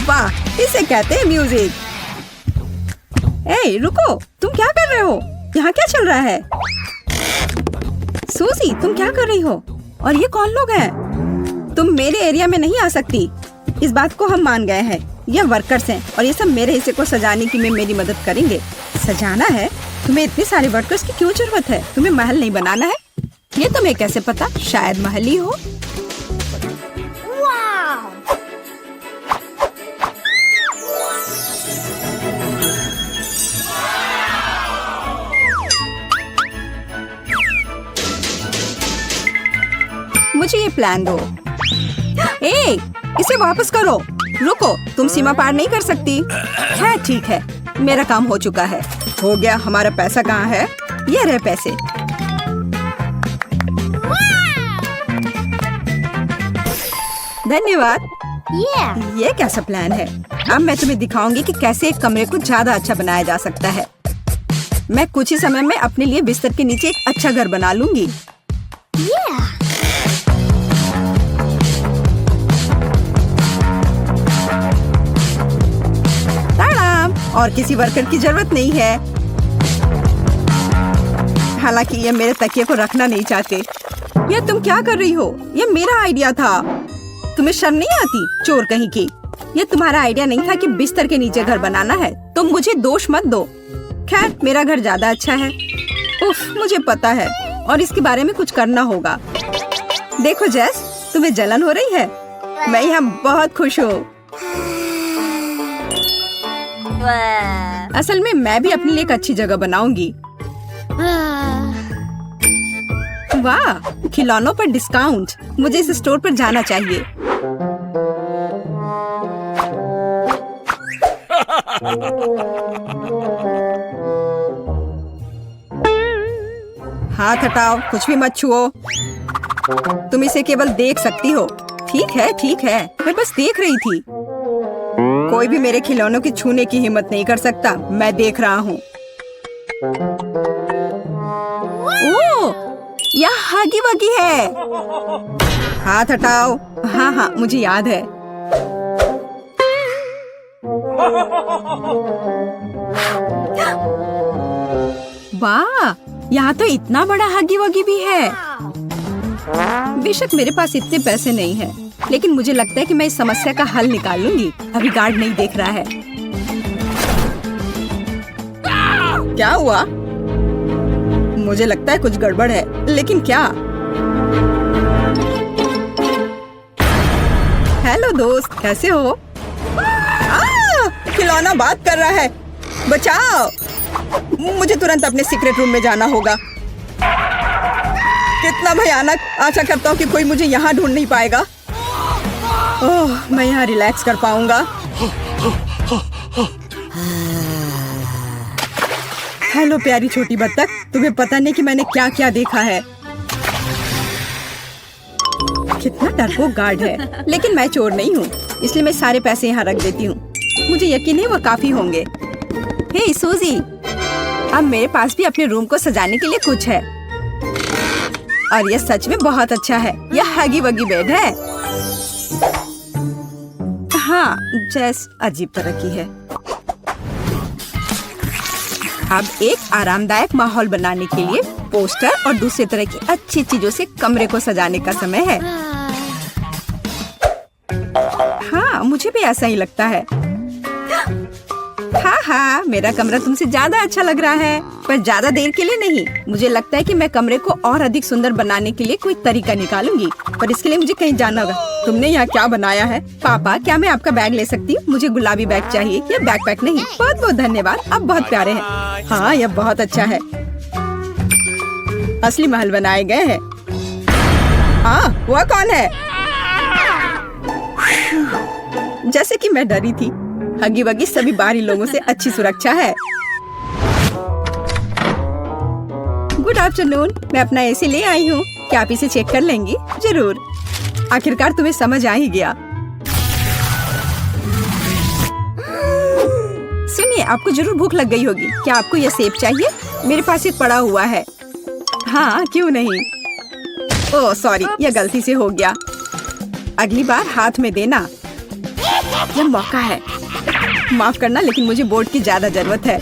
वाह, इसे कहते हैं म्यूजिक। ए, रुको, तुम क्या कर रहे हो? यहाँ क्या चल रहा है? सूजी, तुम क्या कर रही हो? और ये कौन लोग हैं? तुम मेरे एरिया में नहीं आ सकती। इस बात को हम मान गए हैं। ये वर्कर्स हैं और ये सब मेरे हिस्से को सजाने की में मेरी मदद करेंगे। सजाना है? तुम्हें इतने सारे वर्कर्स की क्यों जरूरत है? तुम्हें महल नहीं बनाना है? ये तुम्हें कैसे पता? शायद महल ही हो। मुझे ये प्लान दो। ए, इसे वापस करो। रुको, तुम सीमा पार नहीं कर सकती। है, ठीक है, मेरा काम हो चुका है। हो गया। हमारा पैसा कहाँ है? ये रहे पैसे। धन्यवाद। ये कैसा प्लान है? अब मैं तुम्हें दिखाऊंगी कि कैसे एक कमरे को ज्यादा अच्छा बनाया जा सकता है। मैं कुछ ही समय में अपने लिए बिस्तर के नीचे एक अच्छा घर बना लूंगी। और किसी वर्कर की जरूरत नहीं है। हालांकि ये मेरे तकिए को रखना नहीं चाहते। ये तुम क्या कर रही हो? ये मेरा आइडिया था। तुम्हें शर्म नहीं आती? चोर कहीं की। ये तुम्हारा आइडिया नहीं था कि बिस्तर के नीचे घर बनाना है। तुम मुझे दोष मत दो। खैर, मेरा घर ज्यादा अच्छा है। उफ, मुझे पता है और इसके बारे में कुछ करना होगा। देखो जेस, तुम्हें जलन हो रही है? मैं यहाँ बहुत खुश हूँ। असल में मैं भी अपने लिए एक अच्छी जगह बनाऊंगी। वाह, खिलौनों पर डिस्काउंट। मुझे इस स्टोर पर जाना चाहिए। हाथ हटाओ, कुछ भी मत छुओ। तुम इसे केवल देख सकती हो। ठीक है, ठीक है, मैं बस देख रही थी। कोई भी मेरे खिलौनों की छूने की हिम्मत नहीं कर सकता। मैं देख रहा हूँ। ओह, यह हगी वगी है। हाथ हटाओ। हाँ हाँ, मुझे याद है। वाह, यहाँ तो इतना बड़ा हगी वगी भी है। बेशक मेरे पास इतने पैसे नहीं हैं, लेकिन मुझे लगता है कि मैं इस समस्या का हल निकाल लूंगी। अभी गार्ड नहीं देख रहा है। क्या हुआ? मुझे लगता है कुछ गड़बड़ है, लेकिन क्या? हेलो दोस्त, कैसे हो? खिलौना बात कर रहा है। बचाओ! मुझे तुरंत अपने सीक्रेट रूम में जाना होगा। कितना भयानक! आशा करता हूँ कि कोई मुझे यहाँ ढूंढ नहीं पाएगा। ओह, मैं यहाँ रिलैक्स कर पाऊंगा। हेलो प्यारी छोटी बत्तख, तुम्हें पता नहीं कि मैंने क्या क्या देखा है। कितना डरपोक गार्ड है, लेकिन मैं चोर नहीं हूँ, इसलिए मैं सारे पैसे यहाँ रख देती हूँ। मुझे यकीन है वो काफी होंगे। हे सूजी, अब मेरे पास भी अपने रूम को सजाने के लिए कुछ है। और ये सच में बहुत अच्छा है। यह हगी वगी बेड है। हाँ, जैस अजीब तरह की है। अब एक आरामदायक माहौल बनाने के लिए पोस्टर और दूसरे तरह की अच्छी चीजों से कमरे को सजाने का समय है। हाँ, मुझे भी ऐसा ही लगता है। हाँ हाँ, मेरा कमरा तुमसे ज्यादा अच्छा लग रहा है, पर ज्यादा देर के लिए नहीं। मुझे लगता है कि मैं कमरे को और अधिक सुंदर बनाने के लिए कोई तरीका निकालूंगी, पर इसके लिए मुझे कहीं जाना होगा। तुमने यहाँ क्या बनाया है? पापा, क्या मैं आपका बैग ले सकती हूँ? मुझे गुलाबी बैग चाहिए, या बैकपैक नहीं। बहुत बहुत धन्यवाद, आप बहुत प्यारे हैं। हाँ, यह बहुत अच्छा है। असली महल बनाए गए हैं। हाँ, वह कौन है? जैसे कि मैं डरी थी, हगी वगी सभी बाहरी लोगों से अच्छी सुरक्षा है। गुड आफ्टरनून, मैं अपना एसी ले आई हूँ। क्या आप इसे चेक कर लेंगी? जरूर। आखिरकार तुम्हें समझ आ ही गया। सुनिए, आपको जरूर भूख लग गई होगी। क्या आपको यह सेब चाहिए? मेरे पास एक पड़ा हुआ है। हाँ, क्यों नहीं। ओह सॉरी, यह गलती से हो गया। अगली बार हाथ में देना। यह मौका है। माफ करना, लेकिन मुझे बोर्ड की ज्यादा जरूरत है।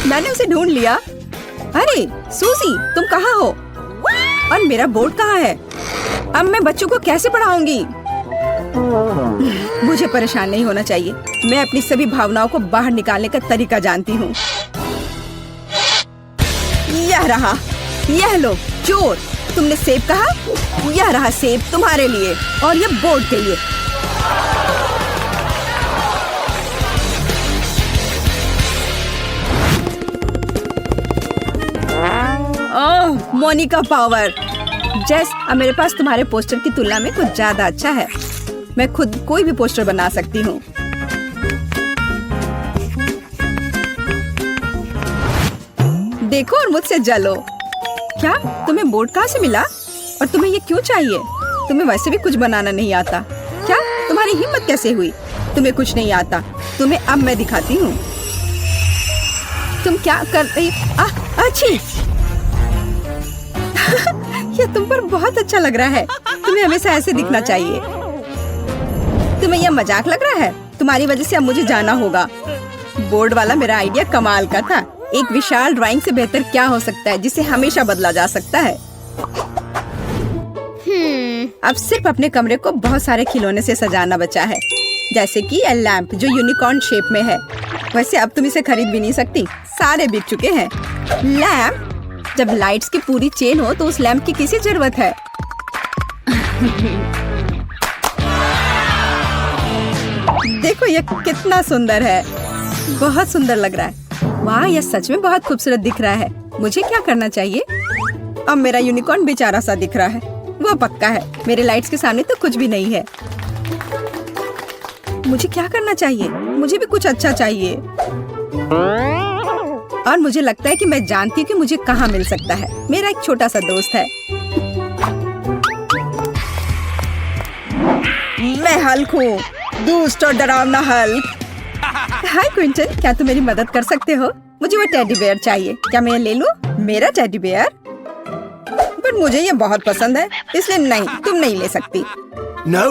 मैंने उसे ढूंढ लिया। अरे सूजी, तुम कहाँ हो? और मेरा बोर्ड कहाँ है? अब मैं बच्चों को कैसे पढ़ाऊंगी? मुझे परेशान नहीं होना चाहिए। मैं अपनी सभी भावनाओं को बाहर निकालने का तरीका जानती हूँ। यह रहा, यह लो चोर। तुमने सेब कहा? यह रहा सेब तुम्हारे लिए और यह बोर्ड के लिए। ओह, मोनिका पावर। जेस, अब मेरे पास तुम्हारे पोस्टर की तुलना में कुछ ज्यादा अच्छा है। मैं खुद कोई भी पोस्टर बना सकती हूँ। देखो और मुझसे जलो। क्या तुम्हें बोर्ड कहाँ से मिला? और तुम्हें ये क्यों चाहिए? तुम्हें वैसे भी कुछ बनाना नहीं आता। क्या तुम्हारी हिम्मत कैसे हुई? तुम्हें कुछ नहीं आता। तुम्हें अब मैं दिखाती हूँ। तुम क्या कर रही? अच्छी। ये तुम पर बहुत अच्छा लग रहा है। तुम्हें हमेशा ऐसे दिखना चाहिए। तुम्हें यह मजाक लग रहा है? तुम्हारी वजह से अब मुझे जाना होगा। बोर्ड वाला मेरा आइडिया कमाल का था। एक विशाल ड्राइंग से बेहतर क्या हो सकता है जिसे हमेशा बदला जा सकता है। अब सिर्फ अपने कमरे को बहुत सारे खिलौने से सजाना बचा है, जैसे कि यह लैंप जो यूनिकॉर्न शेप में है। वैसे अब तुम इसे खरीद भी नहीं सकती, सारे बिक चुके हैं। लैंप? जब लाइट्स की पूरी चेन हो तो उस लैंप की किसी जरूरत है? देखो यह कितना सुंदर है। बहुत सुंदर लग रहा है। वाह, यह सच में बहुत खूबसूरत दिख रहा है। मुझे क्या करना चाहिए? अब मेरा यूनिकॉर्न बेचारा सा दिख रहा है। वो पक्का है। मेरे लाइट्स के सामने तो कुछ भी नहीं है। मुझे क्या करना चाहिए? मुझे भी कुछ अच्छा चाहिए। और मुझे लगता है कि मैं जानती हूँ कि मुझे कहाँ मिल सकता है। मेरा एक छोटा सा दोस्त है। मैं हल्क हूँ, दुष्ट और डरावना हल्क। हाय क्विंटन, क्या तुम मेरी मदद कर सकते हो? मुझे वो टेडी बेयर चाहिए। क्या मैं ये ले लूं? मेरा टेडी बेयर? पर मुझे ये बहुत पसंद है, इसलिए नहीं, तुम नहीं ले सकती। No.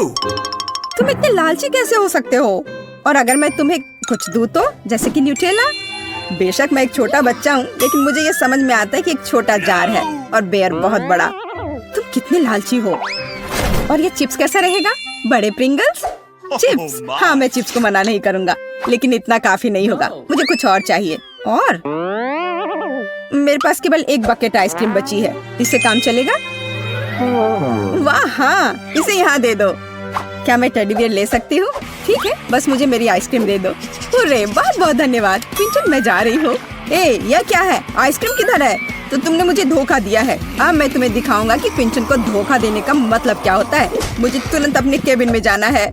तुम इतने लालची कैसे हो सकते हो? और अगर मैं तुम्हें कुछ दूं तो, जैसे कि न्यूटेला? बेशक मैं एक छोटा बच्चा हूँ, लेकिन मुझे ये समझ में आता है कि एक छोटा जार है और बेयर बहुत बड़ा। तुम कितने लालची हो। और ये चिप्स कैसा रहेगा? बड़े प्रिंगल्स? चिप्स? हाँ, मैं चिप्स को मना नहीं करूँगा, लेकिन इतना काफी नहीं होगा। मुझे कुछ और चाहिए। और मेरे पास केवल एक बकेट आइसक्रीम बची है। इससे काम चलेगा? वाह हाँ, इसे यहाँ दे दो। क्या मैं टेडी बियर ले सकती हूँ? ठीक है, बस मुझे मेरी आइसक्रीम दे दो। अरे बहुत बहुत धन्यवाद। क्विंटन, मैं जा रही हूँ। यह क्या है? आइसक्रीम किधर है? तो तुमने मुझे धोखा दिया है। अब मैं तुम्हें दिखाऊंगा कि क्विंटन को धोखा देने का मतलब क्या होता है। मुझे तुरंत अपने केबिन में जाना है।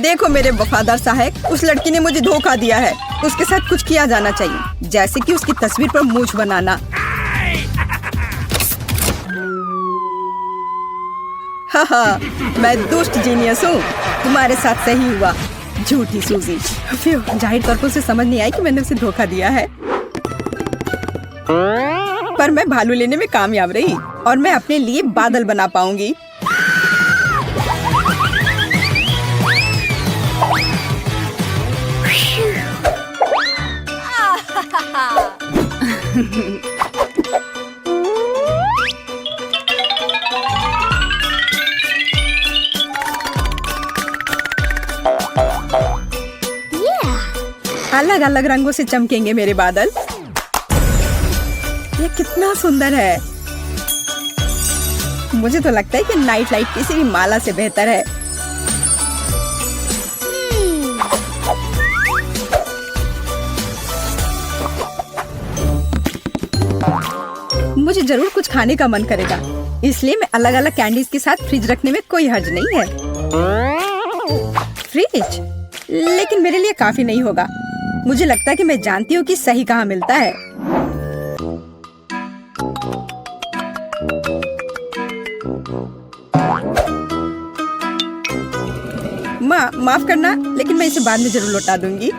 देखो मेरे वफादार सहायक, उस लड़की ने मुझे धोखा दिया है। उसके साथ कुछ किया जाना चाहिए, जैसे कि उसकी तस्वीर पर मूंछ बनाना। हाँ, मैं दुष्ट जीनियस हूँ। तुम्हारे साथ सही हुआ, झूठी सूजी। जाहिर तौर पर उसे समझ नहीं आई कि मैंने उसे धोखा दिया है। पर मैं भालू लेने में कामयाब रही और मैं अपने लिए बादल बना पाऊंगी। अलग अलग रंगों से चमकेंगे मेरे बादल। ये कितना सुंदर है। मुझे तो लगता है कि नाइट लाइट किसी भी माला से बेहतर है। मुझे जरूर कुछ खाने का मन करेगा, इसलिए मैं अलग अलग कैंडीज के साथ फ्रिज रखने में कोई हर्ज नहीं है। फ्रिज? लेकिन मेरे लिए काफी नहीं होगा। मुझे लगता है कि मैं जानती हूँ कि सही कहाँ मिलता है। माफ करना, लेकिन मैं इसे बाद में जरूर लौटा दूंगी।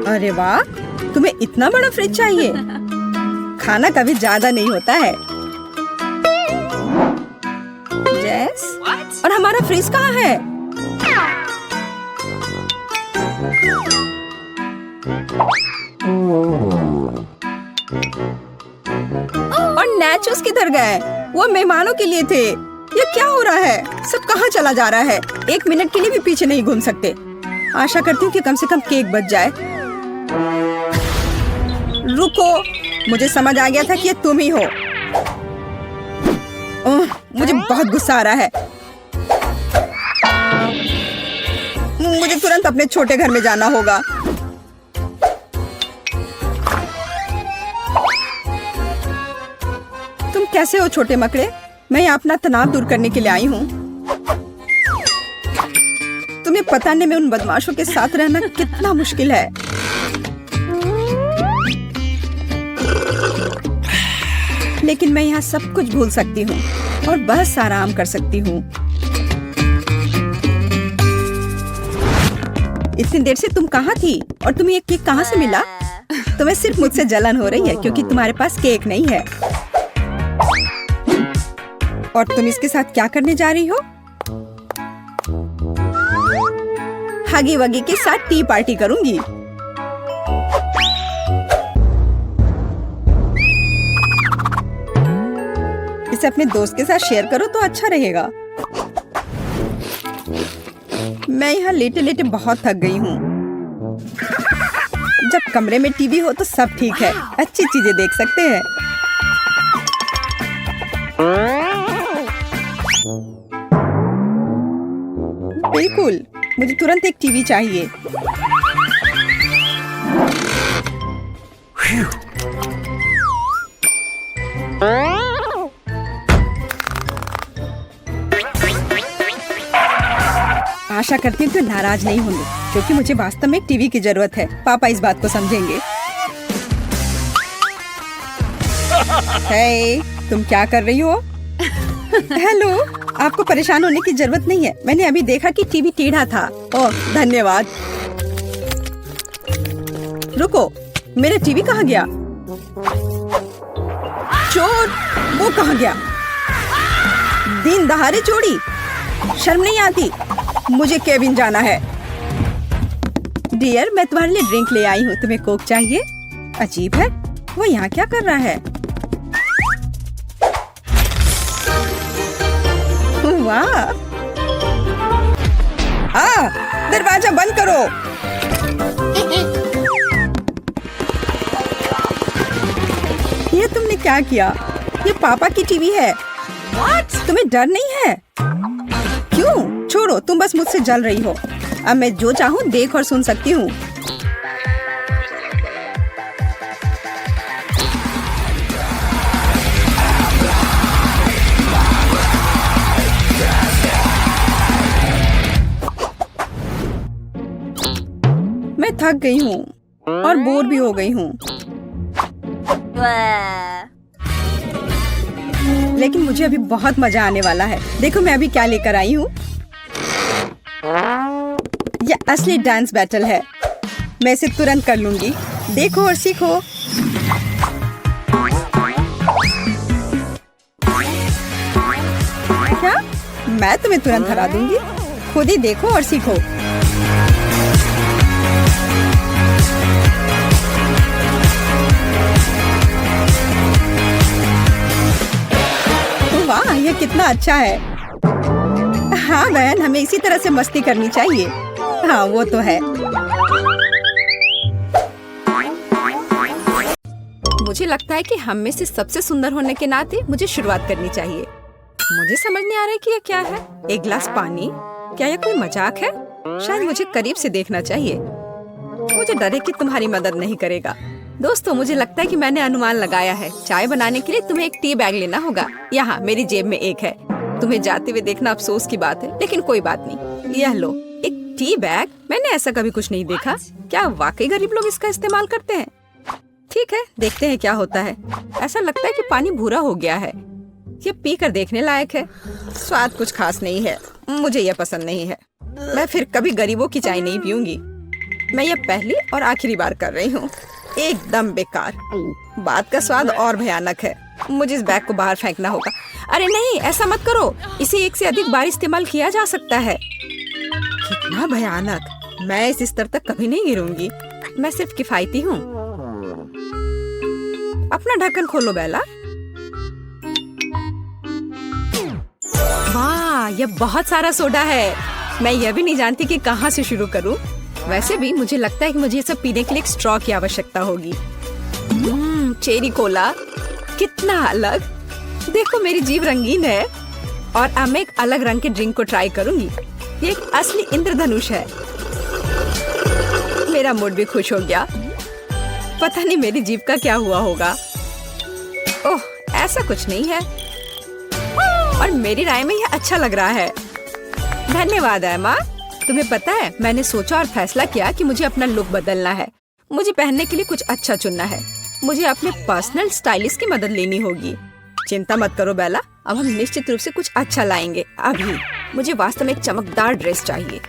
अरे वाह, तुम्हें इतना बड़ा फ्रिज चाहिए? खाना कभी ज्यादा नहीं होता है। जैस, और हमारा फ्रिज कहाँ है? और नैचोस किधर गए? वो मेहमानों के लिए थे। ये क्या हो रहा है? सब कहाँ चला जा रहा है? 1 मिनट के लिए भी पीछे नहीं घूम सकते। आशा करती हूँ कि कम से कम केक बच जाए। रुको, मुझे समझ आ गया था कि ये तुम ही हो। मुझे बहुत गुस्सा आ रहा है। मुझे तुरंत अपने छोटे घर में जाना होगा। तुम कैसे हो छोटे मकड़े? मैं यहाँ अपना तनाव दूर करने के लिए आई हूँ। तुम्हें पता नहीं मैं उन बदमाशों के साथ रहना कितना मुश्किल है। लेकिन मैं यहाँ सब कुछ भूल सकती हूँ और बस आराम कर सकती हूँ। इतनी देर से तुम कहाँ थी और तुम्हें ये केक कहाँ से मिला? तुम्हें सिर्फ मुझसे जलन हो रही है क्योंकि तुम्हारे पास केक नहीं है। और तुम इसके साथ क्या करने जा रही हो? हगी वगी के साथ टी पार्टी करूंगी। इसे अपने दोस्त के साथ शेयर करो तो अच्छा रहेगा। मैं यहाँ लेटे लेटे बहुत थक गई हूँ। जब कमरे में टीवी हो तो सब ठीक है, अच्छी चीजें देख सकते हैं। बिल्कुल, मुझे तुरंत एक टीवी चाहिए। आशा करती हूँ कि नाराज नहीं होंगे क्योंकि मुझे वास्तव में एक टीवी की जरूरत है। पापा इस बात को समझेंगे। हे, तुम क्या कर रही हो? हेलो, आपको परेशान होने की जरूरत नहीं है। मैंने अभी देखा कि टीवी टेढ़ा था। ओह, धन्यवाद। रुको, मेरा टीवी कहाँ गया? चोर, वो कहाँ गया? दिन दहाड़े चोरी, शर्म नहीं आती? मुझे केबिन जाना है। डियर, मैं तुम्हारे लिए ड्रिंक ले आई हूँ। तुम्हें कोक चाहिए? अजीब है, वो यहाँ क्या कर रहा है? वाह! दरवाजा बंद करो। ये तुमने क्या किया? ये पापा की टीवी है। तुम्हें डर नहीं है? क्यों? छोड़ो, तुम बस मुझसे जल रही हो। अब मैं जो चाहूँ देख और सुन सकती हूँ। मैं थक गई हूँ और बोर भी हो गई हूँ। लेकिन मुझे अभी बहुत मजा आने वाला है। देखो मैं अभी क्या लेकर आई हूँ। यह असली डांस बैटल है। मैं इसे तुरंत कर लूंगी। देखो और सीखो। क्या? मैं तुम्हें तुरंत हरा दूंगी। खुद ही देखो और सीखो। वाह, ये कितना अच्छा है। हाँ बहन, हमें इसी तरह से मस्ती करनी चाहिए। हाँ वो तो है। मुझे लगता है कि हम में से सबसे सुंदर होने के नाते मुझे शुरुआत करनी चाहिए। मुझे समझ नहीं आ रहा है कि ये क्या है। एक गिलास पानी? क्या ये कोई मजाक है? शायद मुझे करीब से देखना चाहिए। मुझे डर है कि तुम्हारी मदद नहीं करेगा। दोस्तों, मुझे लगता है कि मैंने अनुमान लगाया है। चाय बनाने के लिए तुम्हें एक टी बैग लेना होगा। यहाँ मेरी जेब में एक है। तुम्हें जाते हुए देखना अफसोस की बात है, लेकिन कोई बात नहीं। यह लो, एक टी बैग। मैंने ऐसा कभी कुछ नहीं देखा। क्या वाकई गरीब लोग इसका इस्तेमाल करते हैं? ठीक है, देखते हैं क्या होता है। ऐसा लगता है कि पानी भूरा हो गया है। ये पीकर देखने लायक है। स्वाद कुछ खास नहीं है। मुझे यह पसंद नहीं है। मैं फिर कभी गरीबों की चाय नहीं पीऊंगी। मैं ये पहली और आखिरी बार कर रही हूँ। एकदम बेकार। बात का स्वाद और भयानक है। मुझे इस बैग को बाहर फेंकना होगा। अरे नहीं, ऐसा मत करो। इसे एक से अधिक बार इस्तेमाल किया जा सकता है। कितना भयानक। मैं इस स्तर तक कभी नहीं गिरूंगी। मैं सिर्फ किफायती हूँ। अपना ढक्कन खोलो बेला। वाह, यह बहुत सारा सोडा है। मैं यह भी नहीं जानती कि कहाँ से शुरू करूँ। वैसे भी मुझे लगता है कि मुझे ये सब पीने के लिए एक स्ट्रॉ की आवश्यकता होगी। चेरी कोला, कितना अलग। देखो मेरी जीभ रंगीन है। और अब मैं एक अलग रंग के ड्रिंक को ट्राई करूंगी। ये एक असली इंद्रधनुष है। मेरा मूड भी खुश हो गया। पता नहीं मेरी जीभ का क्या हुआ होगा। ओह, ऐसा कुछ नहीं है। और मेरी राय में यह अच्छा लग रहा है। धन्यवाद एमा। तुम्हें पता है, मैंने सोचा और फैसला किया कि मुझे अपना लुक बदलना है। मुझे पहनने के लिए कुछ अच्छा चुनना है। मुझे अपने पर्सनल स्टाइलिस्ट की मदद लेनी होगी। चिंता मत करो बेला, अब हम निश्चित रूप से कुछ अच्छा लाएंगे। अभी मुझे वास्तव में एक चमकदार ड्रेस चाहिए।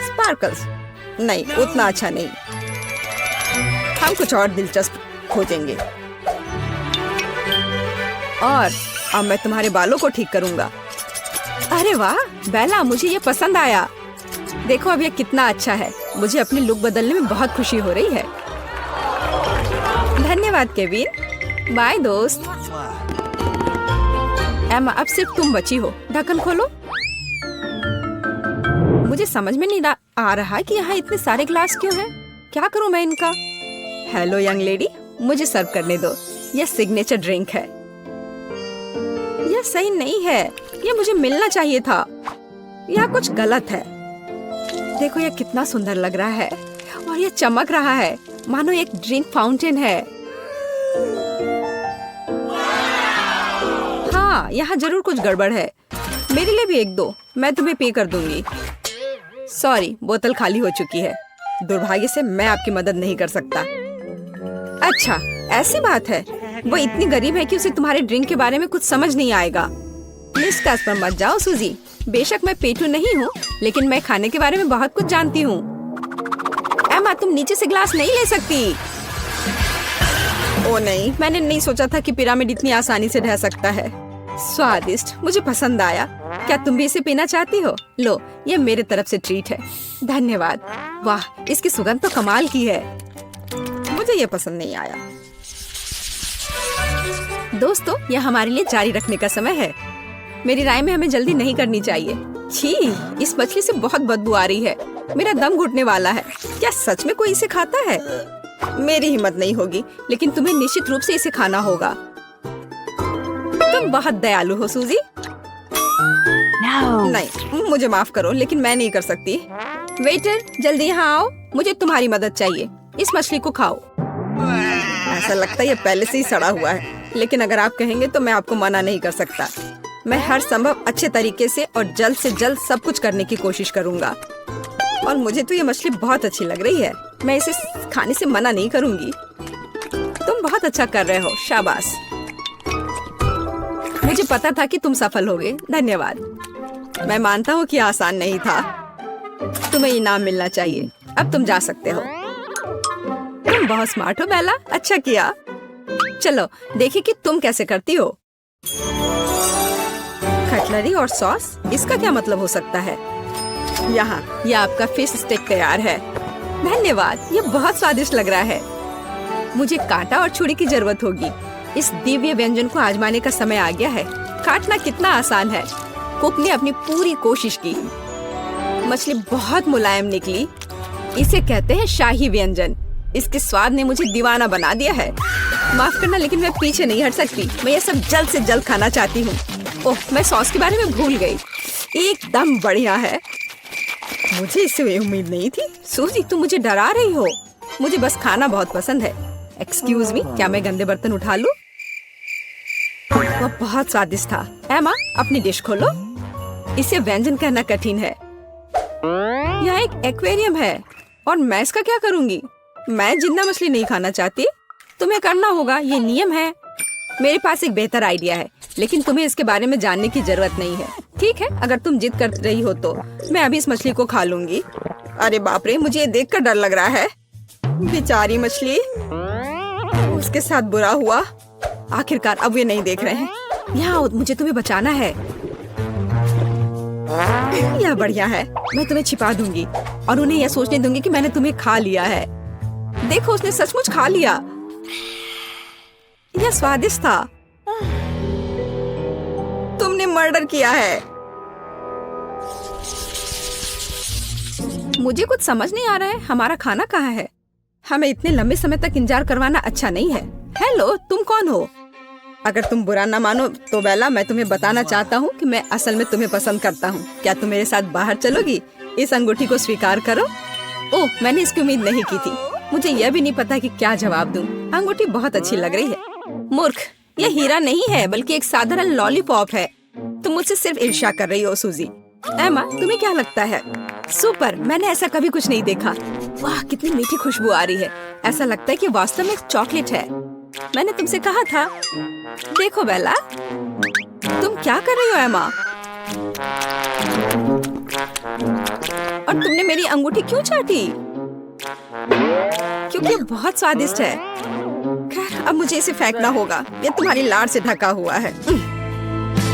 स्पार्कल्स नहीं, उतना अच्छा नहीं। हम कुछ और दिलचस्प खोजेंगे। और अब मैं तुम्हारे बालों को ठीक करूंगा। अरे वाह बेला, मुझे ये पसंद आया। देखो अब ये कितना अच्छा है। मुझे अपनी लुक बदलने में बहुत खुशी हो रही है। धन्यवाद केविन। बाय दोस्त। एमा, अब सिर्फ तुम बची हो। ढक्कन खोलो। मुझे समझ में नहीं आ रहा कि यहाँ इतने सारे ग्लास क्यों हैं। क्या करूँ मैं इनका? हेलो यंग लेडी, मुझे सर्व करने दो। यह सिग्नेचर ड्रिंक है। यह सही नहीं है। यह मुझे मिलना चाहिए था। यह कुछ गलत है। देखो यह कितना सुंदर लग रहा है और यह चमक रहा है मानो एक ड्रिंक फाउंटेन है। हाँ, यहाँ जरूर कुछ गड़बड़ है। मेरे लिए भी एक दो। मैं तुम्हें पे कर दूंगी। सॉरी, बोतल खाली हो चुकी है। दुर्भाग्य से मैं आपकी मदद नहीं कर सकता। अच्छा, ऐसी बात है। वो इतनी गरीब है कि उसे तुम्हारे ड्रिंक के बारे में कुछ समझ नहीं आएगा। निष्कर्ष पर मत जाओ सूजी। बेशक मैं पेटू नहीं हूँ, लेकिन मैं खाने के बारे में बहुत कुछ जानती हूँ। एमा, तुम नीचे से ग्लास नहीं ले सकती। ओ नहीं, मैंने नहीं सोचा था कि पिरामिड इतनी आसानी से ढह सकता है। स्वादिष्ट, मुझे पसंद आया। क्या तुम भी इसे पीना चाहती हो? लो, ये मेरे तरफ से ट्रीट है। धन्यवाद। वाह, इसकी सुगंध तो कमाल की है। मुझे ये पसंद नहीं आया। दोस्तों, यह हमारे लिए जारी रखने का समय है। मेरी राय में हमें जल्दी नहीं करनी चाहिए। छी, इस मछली से बहुत बदबू आ रही है। मेरा दम घुटने वाला है। क्या सच में कोई इसे खाता है? मेरी हिम्मत नहीं होगी, लेकिन तुम्हें निश्चित रूप से इसे खाना होगा। तुम बहुत दयालु हो सूजी। नहीं, मुझे माफ करो, लेकिन मैं नहीं कर सकती। वेटर, जल्दी यहाँ आओ। मुझे तुम्हारी मदद चाहिए। इस मछली को खाओ। ऐसा लगता है ये पहले से ही सड़ा हुआ है, लेकिन अगर आप कहेंगे तो मैं आपको मना नहीं कर सकता। मैं हर संभव अच्छे तरीके से और जल्द से जल्द सब कुछ करने की कोशिश करूंगा। और मुझे तो ये मछली बहुत अच्छी लग रही है। मैं इसे खाने से मना नहीं करूंगी। तुम बहुत अच्छा कर रहे हो, शाबाश। मुझे पता था कि तुम सफल होगे। धन्यवाद। मैं मानता हूँ कि आसान नहीं था। तुम्हें इनाम मिलना चाहिए। अब तुम जा सकते हो। तुम बहुत स्मार्ट हो बेला। अच्छा किया। चलो देखिए कि तुम कैसे करती हो। कटलरी और सॉस, इसका क्या मतलब हो सकता है? यहाँ यह आपका फिश स्टेक तैयार है। धन्यवाद, ये बहुत स्वादिष्ट लग रहा है। मुझे कांटा और छुरी की जरूरत होगी। इस दिव्य व्यंजन को आजमाने का समय आ गया है। काटना कितना आसान है। कुक ने अपनी पूरी कोशिश की। मछली बहुत मुलायम निकली। इसे कहते हैं शाही व्यंजन। इसके स्वाद ने मुझे दीवाना बना दिया है। माफ करना, लेकिन मैं पीछे नहीं हट सकती। मैं ये सब जल्द से जल्द खाना चाहती हूँ। ओह, मैं सॉस के बारे में भूल गई। एकदम बढ़िया है। मुझे इससे उम्मीद नहीं थी। सूजी, तुम मुझे डरा रही हो। मुझे बस खाना बहुत पसंद है। एक्सक्यूज मी, क्या मैं गंदे बर्तन उठा लूं? वह बहुत स्वादिष्ट था। एमा, अपनी डिश खोलो। इसे व्यंजन कहना कठिन है। यहाँ एक एक्वेरियम है और मैं इसका क्या करूँगी? मैं जिंदा मछली नहीं खाना चाहती। तुम्हें करना होगा, ये नियम है। मेरे पास एक बेहतर आइडिया है, लेकिन तुम्हें इसके बारे में जानने की जरूरत नहीं है। ठीक है, अगर तुम जिद कर रही हो तो मैं अभी इस मछली को खा लूंगी। अरे बाप रे, मुझे ये देखकर डर लग रहा है। बेचारी मछली, उसके साथ बुरा हुआ। आखिरकार अब ये नहीं देख रहे हैं। यहाँ आओ, मुझे तुम्हें बचाना है। यह बढ़िया है, मैं तुम्हें छिपा दूंगी और उन्हें यह सोचने दूंगी कि मैंने तुम्हें खा लिया है। देखो, उसने सचमुच खा लिया। यह स्वादिष्ट था। तुमने मर्डर किया है। मुझे कुछ समझ नहीं आ रहा है, हमारा खाना कहाँ है? हमें इतने लंबे समय तक इंतजार करवाना अच्छा नहीं है। हेलो, तुम कौन हो? अगर तुम बुरा ना मानो तो बेला, मैं तुम्हें बताना चाहता हूँ कि मैं असल में तुम्हें पसंद करता हूँ। क्या तुम मेरे साथ बाहर चलोगी? इस अंगूठी को स्वीकार करो। ओह, मैंने इसकी उम्मीद नहीं की थी। मुझे यह भी नहीं पता कि क्या जवाब दूं। अंगूठी बहुत अच्छी लग रही है। मूर्ख, यह हीरा नहीं है बल्कि एक साधारण लॉलीपॉप है। तुम मुझसे सिर्फ ईर्ष्या कर रही हो सूजी। एमा, तुम्हें क्या लगता है? सुपर, मैंने ऐसा कभी कुछ नहीं देखा। वाह, कितनी मीठी खुशबू आ रही है। ऐसा लगता है कि वास्तव में एक चॉकलेट है। मैंने तुमसे कहा था। देखो बेला, तुम क्या कर रही हो एमा? और तुमने मेरी अंगूठी क्यों चाटी? क्योंकि बहुत स्वादिष्ट है। खैर, अब मुझे इसे फेंकना होगा। ये तुम्हारी लाड़ से ढका हुआ है।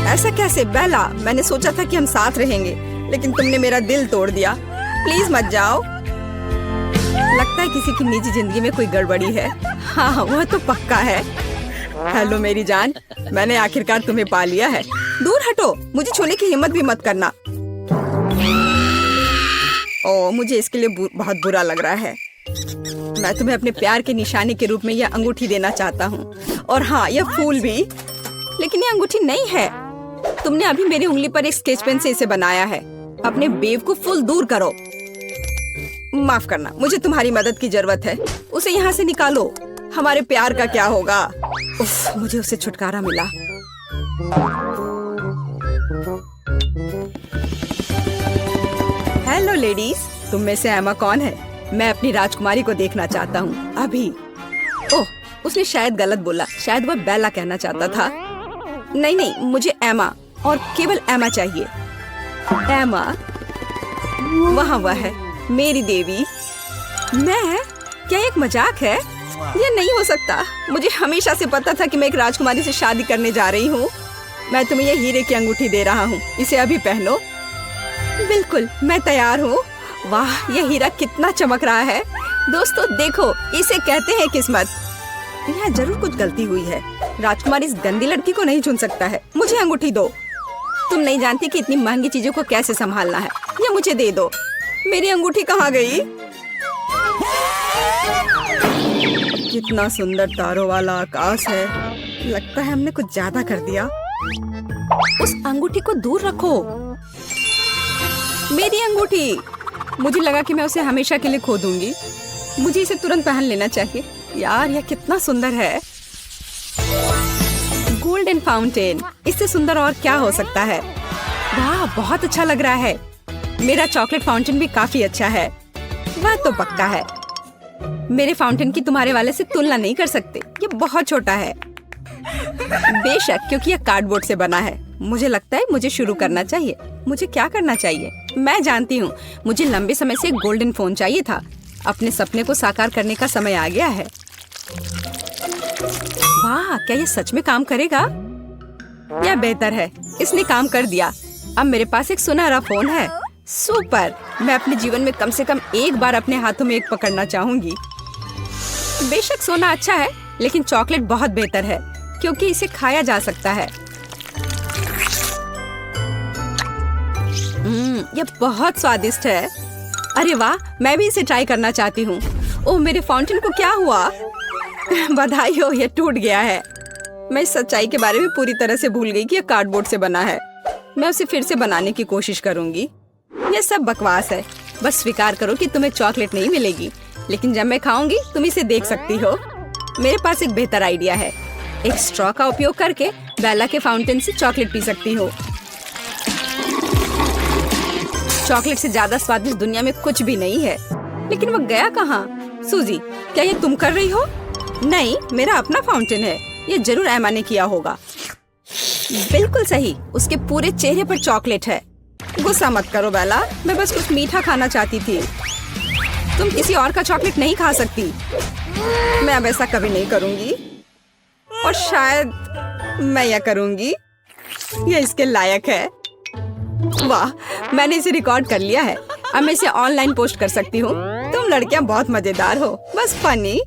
ऐसा कैसे बेला? मैंने सोचा था कि हम साथ रहेंगे, लेकिन तुमने मेरा दिल तोड़ दिया। प्लीज मत जाओ। लगता है किसी की निजी जिंदगी में कोई गड़बड़ी है। हाँ, वह तो पक्का है। हेलो मेरी जान, मैंने आखिरकार तुम्हें पा लिया है। दूर हटो, मुझे छूने की हिम्मत भी मत करना। ओह, मुझे इसके लिए बहुत बुरा लग रहा है। मैं तुम्हें अपने प्यार के निशाने के रूप में यह अंगूठी देना चाहता हूँ। और हाँ, यह फूल भी। लेकिन यह अंगूठी नहीं है। तुमने अभी मेरी उंगली पर एक स्केच पेन से इसे बनाया है। अपने बेवकूफ दूर करो। माफ करना, मुझे तुम्हारी मदद की जरूरत है। उसे यहाँ से निकालो। हमारे प्यार का क्या होगा? उफ, मुझे उससे छुटकारा मिला। हेलो लेडीज, तुम में से एमा कौन है? मैं अपनी राजकुमारी को देखना चाहता हूँ अभी। ओह, उसने शायद गलत बोला। शायद वह बेला कहना चाहता था। नहीं नहीं, मुझे एमा और केवल एमा चाहिए। एमा, वहाँ वह है, मेरी देवी। मैं? क्या एक मजाक है? ये नहीं हो सकता। मुझे हमेशा से पता था कि मैं एक राजकुमारी से शादी करने जा रही हूँ। मैं तुम्हें ये हीरे की अंगूठी दे रहा हूँ, इसे अभी पहनो। बिल्कुल, मैं तैयार हूँ। वाह, यह हीरा कितना चमक रहा है। दोस्तों देखो, इसे कहते हैं किस्मत। यहाँ जरूर कुछ गलती हुई है। राजकुमार इस गंदी लड़की को नहीं चुन सकता है। मुझे अंगूठी दो। तुम नहीं जानती कि इतनी महंगी चीजों को कैसे संभालना है। ये मुझे दे दो। मेरी अंगूठी कहाँ गई? कितना सुंदर तारों वाला आकाश है। लगता है हमने कुछ ज्यादा कर दिया। उस अंगूठी को दूर रखो। मेरी अंगूठी। मुझे लगा कि मैं उसे हमेशा के लिए खो दूंगी। मुझे इसे तुरंत पहन लेना चाहिए। यार, यह कितना सुंदर है। गोल्डन फाउंटेन, इससे सुंदर और क्या हो सकता है? वाह, बहुत अच्छा लग रहा है। मेरा चॉकलेट फाउंटेन भी काफी अच्छा है। वह तो पक्का है। मेरे फाउंटेन की तुम्हारे वाले से तुलना नहीं कर सकते। ये बहुत छोटा है। बेशक, क्योंकि यह कार्डबोर्ड से बना है। मुझे लगता है मुझे शुरू करना चाहिए। मुझे क्या करना चाहिए? मैं जानती हूँ। मुझे लंबे समय से एक गोल्डन फोन चाहिए था। अपने सपने को साकार करने का समय आ गया है। वाह, क्या ये सच में काम करेगा? यह बेहतर है, इसने काम कर दिया। अब मेरे पास एक सुनहरा फोन है। सुपर। मैं अपने जीवन में कम से कम एक बार अपने हाथों में एक पकड़ना चाहूंगी। बेशक सोना अच्छा है, लेकिन चॉकलेट बहुत बेहतर है क्योंकि इसे खाया जा सकता है। यह बहुत स्वादिष्ट है। अरे वाह, मैं भी इसे ट्राई करना चाहती हूँ। ओह, मेरे फाउंटेन को क्या हुआ? बधाई हो, यह टूट गया है। मैं इस सच्चाई के बारे में पूरी तरह से भूल गई कि यह कार्डबोर्ड से बना है। मैं उसे फिर से बनाने की कोशिश करूंगी। यह सब बकवास है। बस स्वीकार करो कि तुम्हें चॉकलेट नहीं मिलेगी, लेकिन जब मैं खाऊंगी तुम इसे देख सकती हो। मेरे पास एक बेहतर आइडिया है। एक स्ट्रॉ का उपयोग करके बेला के फाउंटेन से चॉकलेट पी सकती हो। चॉकलेट से ज्यादा स्वादिष्ट दुनिया में कुछ भी नहीं है। लेकिन वो गया कहाँ? सूजी, क्या ये तुम कर रही हो? नहीं, मेरा अपना फाउंटेन है। ये जरूर एमा ने किया होगा। बिल्कुल सही, उसके पूरे चेहरे पर चॉकलेट है। गुस्सा मत करो बेला, मैं बस कुछ मीठा खाना चाहती थी। तुम किसी और का चॉकलेट नहीं खा सकती। मैं अब ऐसा कभी नहीं करूंगी और शायद मैं यह करूंगी। यह इसके लायक है। वाह, मैंने इसे रिकॉर्ड कर लिया है। अब मैं इसे ऑनलाइन पोस्ट कर सकती हूँ। तुम लड़कियां बहुत मजेदार हो, बस फनी।